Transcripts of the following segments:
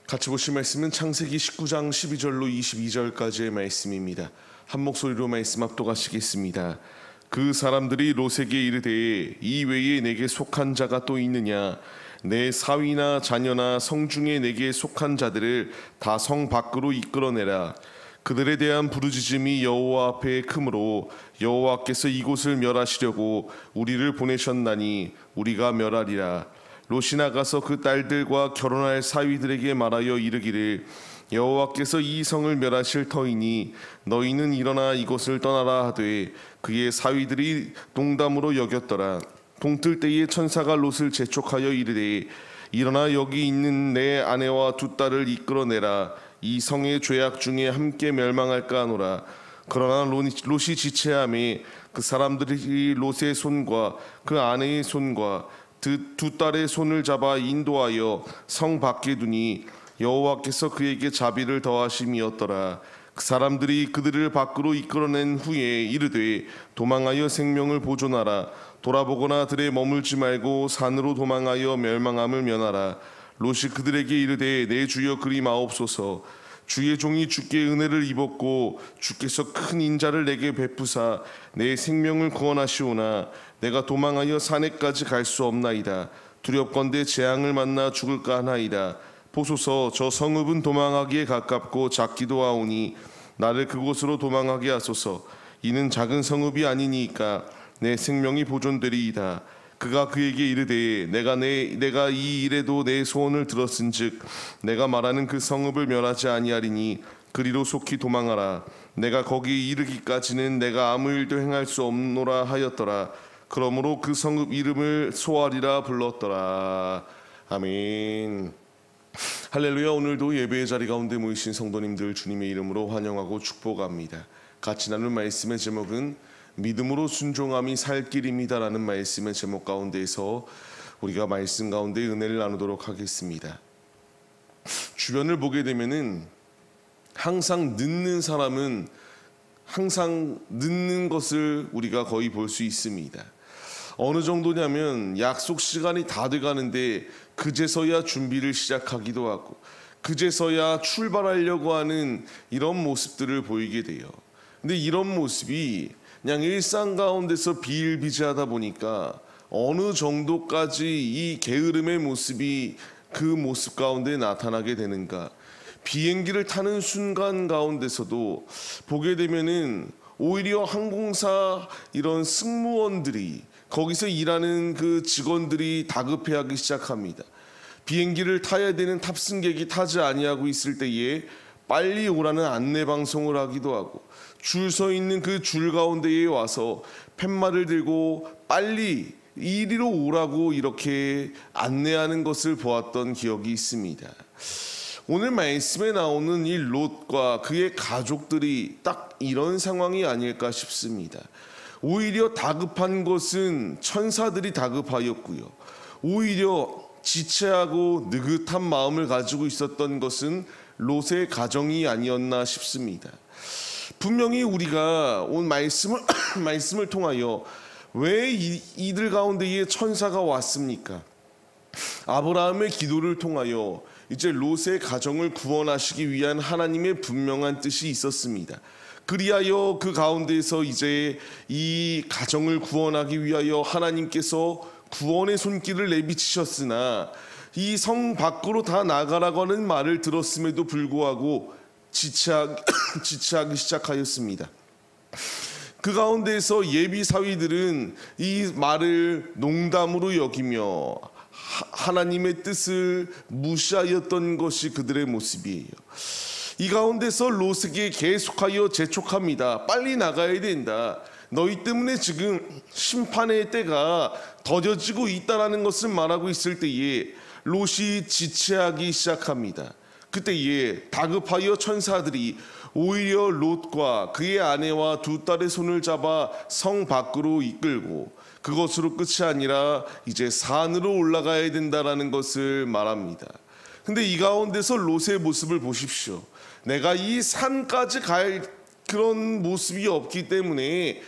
같이 보실 말씀은 창세기 19장 12절로 22절까지의 말씀입니다. 한 목소리로 말씀 합독하시겠습니다. 그 사람들이 롯에게 이르되 이 외에 내게 속한 자가 또 있느냐? 내 사위나 자녀나 성중에 내게 속한 자들을 다 성 밖으로 이끌어내라. 그들에 대한 부르짖음이 여호와 앞에 크므로 여호와께서 이곳을 멸하시려고 우리를 보내셨나니 우리가 멸하리라. 롯이 나가서 그 딸들과 결혼할 사위들에게 말하여 이르기를 여호와께서 이 성을 멸하실 터이니 너희는 일어나 이곳을 떠나라 하되 그의 사위들이 농담으로 여겼더라. 동틀 때에 천사가 롯을 재촉하여 이르되 일어나 여기 있는 내 아내와 두 딸을 이끌어내라. 이 성의 죄악 중에 함께 멸망할까 하노라. 그러나 롯이 지체하매 그 사람들이 롯의 손과 그 아내의 손과 두 딸의 손을 잡아 인도하여 성 밖에 두니 여호와께서 그에게 자비를 더하심이었더라. 그 사람들이 그들을 밖으로 이끌어낸 후에 이르되 도망하여 생명을 보존하라. 돌아보거나 들에 머물지 말고 산으로 도망하여 멸망함을 면하라. 롯이 그들에게 이르되 내 주여 그리 마옵소서. 주의 종이 주께 은혜를 입었고 주께서 큰 인자를 내게 베푸사 내 생명을 구원하시오나 내가 도망하여 산에까지 갈 수 없나이다. 두렵건대 재앙을 만나 죽을까 하나이다. 보소서 저 성읍은 도망하기에 가깝고 작기도 하오니 나를 그곳으로 도망하게 하소서. 이는 작은 성읍이 아니니까 내 생명이 보존되리이다. 그가 그에게 이르되 내가 이 일에도 내 소원을 들었은즉 내가 말하는 그 성읍을 멸하지 아니하리니 그리로 속히 도망하라. 내가 거기 이르기까지는 내가 아무 일도 행할 수 없노라 하였더라. 그러므로 그 성읍 이름을 소알이라 불렀더라. 아멘. 할렐루야. 오늘도 예배의 자리 가운데 모이신 성도님들 주님의 이름으로 환영하고 축복합니다. 같이 나눌 말씀의 제목은 믿음으로 순종함이 살 길입니다라는 말씀의 제목 가운데에서 우리가 말씀 가운데 은혜를 나누도록 하겠습니다. 주변을 보게 되면은 항상 늦는 사람은 항상 늦는 것을 우리가 거의 볼 수 있습니다. 어느 정도냐면 약속 시간이 다 돼가는데 그제서야 준비를 시작하기도 하고 그제서야 출발하려고 하는 이런 모습들을 보이게 돼요. 근데 이런 모습이 그냥 일상 가운데서 비일비재하다 보니까 어느 정도까지 이 게으름의 모습이 그 모습 가운데 나타나게 되는가. 비행기를 타는 순간 가운데서도 보게 되면은 오히려 항공사 이런 승무원들이 거기서 일하는 그 직원들이 다급해하기 시작합니다. 비행기를 타야 되는 탑승객이 타지 아니하고 있을 때에 빨리 오라는 안내 방송을 하기도 하고 줄 서 있는 그 줄 가운데에 와서 팻말을 들고 빨리 이리로 오라고 이렇게 안내하는 것을 보았던 기억이 있습니다. 오늘 말씀에 나오는 이 롯과 그의 가족들이 딱 이런 상황이 아닐까 싶습니다. 오히려 다급한 것은 천사들이 다급하였고요. 오히려 지체하고 느긋한 마음을 가지고 있었던 것은 롯의 가정이 아니었나 싶습니다. 분명히 우리가 오늘 말씀을 통하여 왜 이들 가운데에 천사가 왔습니까? 아브라함의 기도를 통하여 이제 롯의 가정을 구원하시기 위한 하나님의 분명한 뜻이 있었습니다. 그리하여 그 가운데서 이제 이 가정을 구원하기 위하여 하나님께서 구원의 손길을 내비치셨으나 이 성 밖으로 다 나가라고 하는 말을 들었음에도 불구하고 지체하기 시작하였습니다. 그 가운데서 예비 사위들은 이 말을 농담으로 여기며 하나님의 뜻을 무시하였던 것이 그들의 모습이에요. 이 가운데서 롯에게 계속하여 재촉합니다. 빨리 나가야 된다. 너희 때문에 지금 심판의 때가 더뎌지고 있다라는 것을 말하고 있을 때에 롯이 지체하기 시작합니다. 그때에 다급하여 천사들이 오히려 롯과 그의 아내와 두 딸의 손을 잡아 성 밖으로 이끌고 그것으로 끝이 아니라 이제 산으로 올라가야 된다라는 것을 말합니다. 근데 이 가운데서 롯의 모습을 보십시오. 내가 이 산까지 갈 그런 모습이 없기 때문에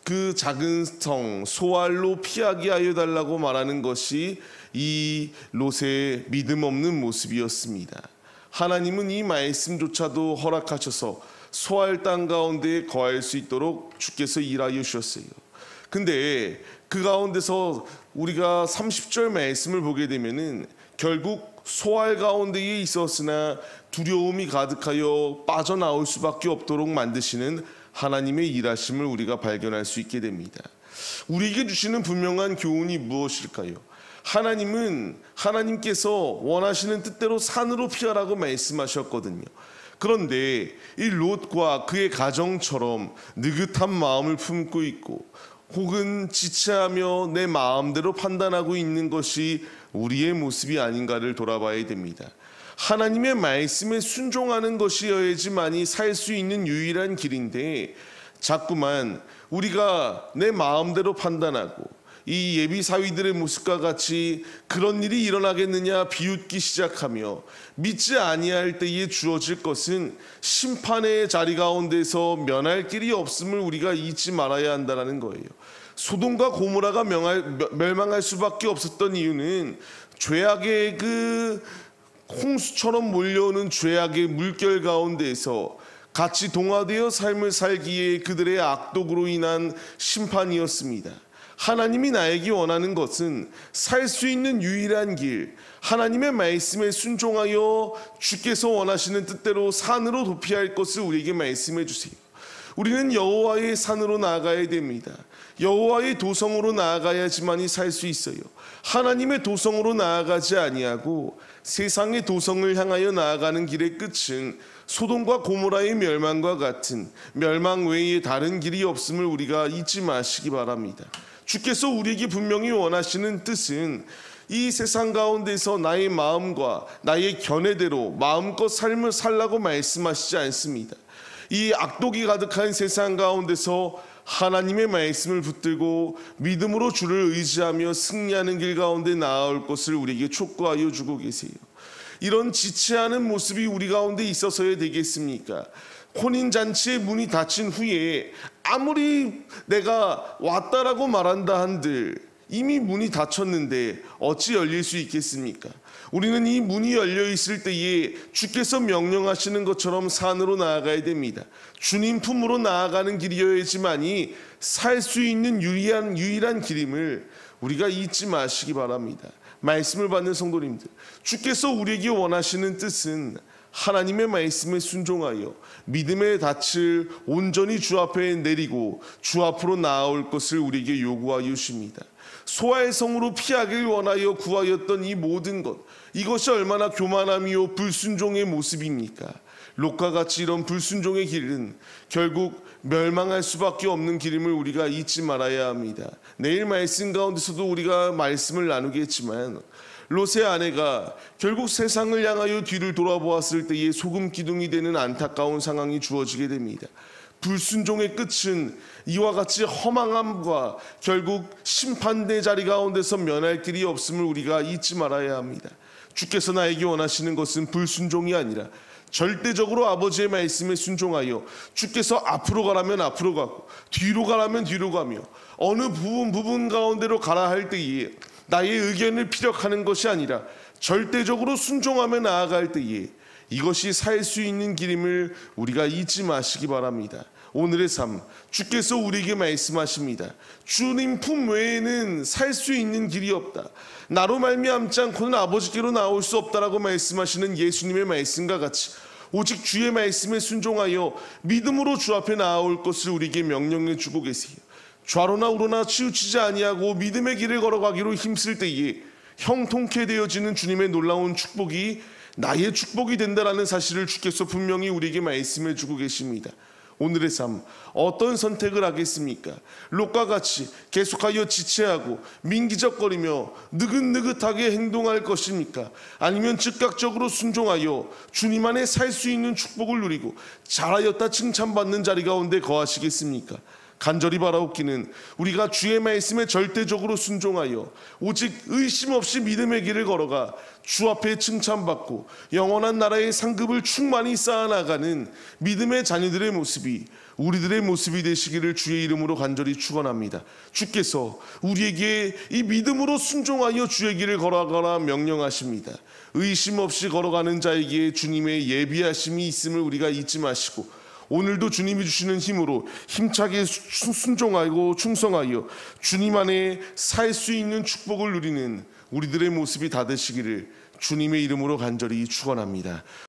그 작은 성 소알로 피하게 하여 달라고 말하는 것이 이 롯의 믿음 없는 모습이었습니다. 하나님은 이 말씀조차도 허락하셔서 소알 땅 가운데에 거할 수 있도록 주께서 일하여 주셨어요. 근데 그 가운데서 우리가 30절 말씀을 보게 되면은 결국 소알 가운데에 있었으나 두려움이 가득하여 빠져나올 수밖에 없도록 만드시는 하나님의 일하심을 우리가 발견할 수 있게 됩니다. 우리에게 주시는 분명한 교훈이 무엇일까요? 하나님께서 원하시는 뜻대로 산으로 피하라고 말씀하셨거든요. 그런데 이 롯과 그의 가정처럼 느긋한 마음을 품고 있고 혹은 지체하며 내 마음대로 판단하고 있는 것이 우리의 모습이 아닌가를 돌아봐야 됩니다. 하나님의 말씀에 순종하는 것이어야지만이 살 수 있는 유일한 길인데 자꾸만 우리가 내 마음대로 판단하고 이 예비 사위들의 모습과 같이 그런 일이 일어나겠느냐 비웃기 시작하며 믿지 아니할 때에 주어질 것은 심판의 자리 가운데서 면할 길이 없음을 우리가 잊지 말아야 한다는 거예요. 소돔과 고모라가 멸망할 수밖에 없었던 이유는 죄악의 그 홍수처럼 몰려오는 죄악의 물결 가운데에서 같이 동화되어 삶을 살기에 그들의 악독으로 인한 심판이었습니다. 하나님이 나에게 원하는 것은 살 수 있는 유일한 길, 하나님의 말씀에 순종하여 주께서 원하시는 뜻대로 산으로 도피할 것을 우리에게 말씀해 주세요. 우리는 여호와의 산으로 나아가야 됩니다. 여호와의 도성으로 나아가야지만이 살 수 있어요. 하나님의 도성으로 나아가지 아니하고 세상의 도성을 향하여 나아가는 길의 끝은 소돔과 고모라의 멸망과 같은 멸망 외에 다른 길이 없음을 우리가 잊지 마시기 바랍니다. 주께서 우리에게 분명히 원하시는 뜻은 이 세상 가운데서 나의 마음과 나의 견해대로 마음껏 삶을 살라고 말씀하시지 않습니다. 이 악독이 가득한 세상 가운데서 하나님의 말씀을 붙들고 믿음으로 주를 의지하며 승리하는 길 가운데 나아올 것을 우리에게 촉구하여 주고 계세요. 이런 지체하는 모습이 우리 가운데 있어서야 되겠습니까? 혼인잔치의 문이 닫힌 후에 아무리 내가 왔다라고 말한다 한들 이미 문이 닫혔는데 어찌 열릴 수 있겠습니까? 우리는 이 문이 열려 있을 때에 주께서 명령하시는 것처럼 산으로 나아가야 됩니다. 주님 품으로 나아가는 길이어야지만이 살 수 있는 유일한 길임을 우리가 잊지 마시기 바랍니다. 말씀을 받는 성도님들, 주께서 우리에게 원하시는 뜻은 하나님의 말씀에 순종하여 믿음의 닻을 온전히 주 앞에 내리고 주 앞으로 나아올 것을 우리에게 요구하여 주십니다. 소아의 성으로 피하길 원하여 구하였던 이 모든 것, 이것이 얼마나 교만함이요 불순종의 모습입니까? 롯과 같이 이런 불순종의 길은 결국 멸망할 수밖에 없는 길임을 우리가 잊지 말아야 합니다. 내일 말씀 가운데서도 우리가 말씀을 나누겠지만 롯의 아내가 결국 세상을 향하여 뒤를 돌아보았을 때에 소금 기둥이 되는 안타까운 상황이 주어지게 됩니다. 불순종의 끝은 이와 같이 허망함과 결국 심판대 자리 가운데서 면할 길이 없음을 우리가 잊지 말아야 합니다. 주께서 나에게 원하시는 것은 불순종이 아니라 절대적으로 아버지의 말씀에 순종하여 주께서 앞으로 가라면 앞으로 가고 뒤로 가라면 뒤로 가며 어느 부분 가운데로 가라 할 때에 나의 의견을 피력하는 것이 아니라 절대적으로 순종하며 나아갈 때에 이것이 살 수 있는 길임을 우리가 잊지 마시기 바랍니다. 오늘의 삶, 주께서 우리에게 말씀하십니다. 주님 품 외에는 살 수 있는 길이 없다. 나로 말미암지 않고는 아버지께로 나올 수 없다라고 말씀하시는 예수님의 말씀과 같이 오직 주의 말씀에 순종하여 믿음으로 주 앞에 나아올 것을 우리에게 명령해 주고 계세요. 좌로나 우로나 치우치지 아니하고 믿음의 길을 걸어가기로 힘쓸 때에 형통케 되어지는 주님의 놀라운 축복이 나의 축복이 된다라는 사실을 주께서 분명히 우리에게 말씀해 주고 계십니다. 오늘의 삶, 어떤 선택을 하겠습니까? 롯과 같이 계속하여 지체하고 민기적거리며 느긋느긋하게 행동할 것입니까? 아니면 즉각적으로 순종하여 주님 안에 살 수 있는 축복을 누리고 잘하였다 칭찬받는 자리 가운데 거하시겠습니까? 간절히 바라옵기는 우리가 주의 말씀에 절대적으로 순종하여 오직 의심 없이 믿음의 길을 걸어가 주 앞에 칭찬받고 영원한 나라의 상급을 충만히 쌓아나가는 믿음의 자녀들의 모습이 우리들의 모습이 되시기를 주의 이름으로 간절히 축원합니다. 주께서 우리에게 이 믿음으로 순종하여 주의 길을 걸어가라 명령하십니다. 의심 없이 걸어가는 자에게 주님의 예비하심이 있음을 우리가 잊지 마시고 오늘도 주님이 주시는 힘으로 힘차게 순종하고 충성하여 주님 안에 살 수 있는 축복을 누리는 우리들의 모습이 다 되시기를 주님의 이름으로 간절히 축원합니다.